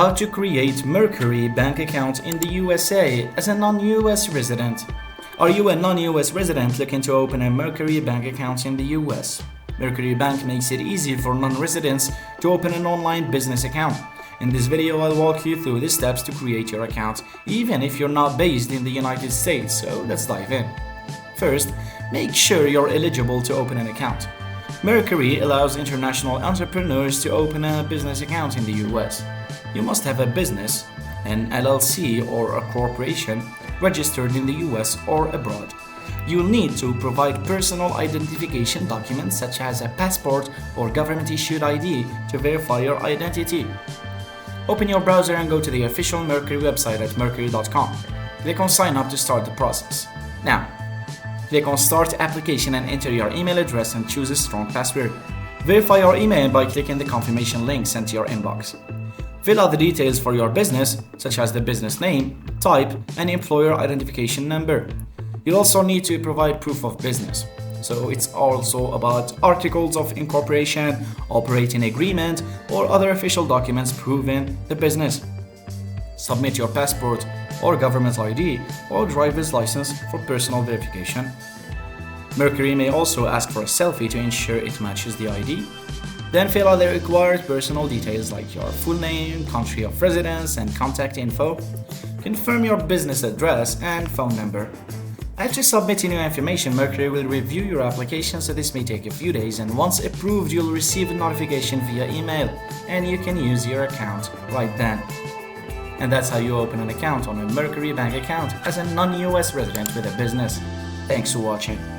How to create Mercury bank account in the USA as a non-US resident. Are you a non-US resident looking to open a Mercury bank account in the US? Mercury Bank makes it easy for non-residents to open an online business account. In this video, I'll walk you through the steps to create your account, even if you're not based in the United States, so let's dive in. First, make sure you're eligible to open an account. Mercury allows international entrepreneurs to open a business account in the US. You must have a business, an LLC or a corporation, registered in the US or abroad. You'll need to provide personal identification documents such as a passport or government-issued ID to verify your identity. Open your browser and go to the official Mercury website at mercury.com. Click on Sign Up to start the process. Now, click on Start Application and enter your email address and choose a strong password. Verify your email by clicking the confirmation link sent to your inbox. Fill out the details for your business, such as the business name, type, and employer identification number. You'll also need to provide proof of business. So it's also about articles of incorporation, operating agreement, or other official documents proving the business. Submit your passport or government ID or driver's license for personal verification. Mercury may also ask for a selfie to ensure it matches the ID. Then fill out the required personal details like your full name, country of residence, and contact info. Confirm your business address and phone number. After submitting your information, Mercury will review your application, so this may take a few days, and once approved, you'll receive a notification via email, and you can use your account right then. And that's how you open an account on a Mercury bank account as a non-US resident with a business. Thanks for watching.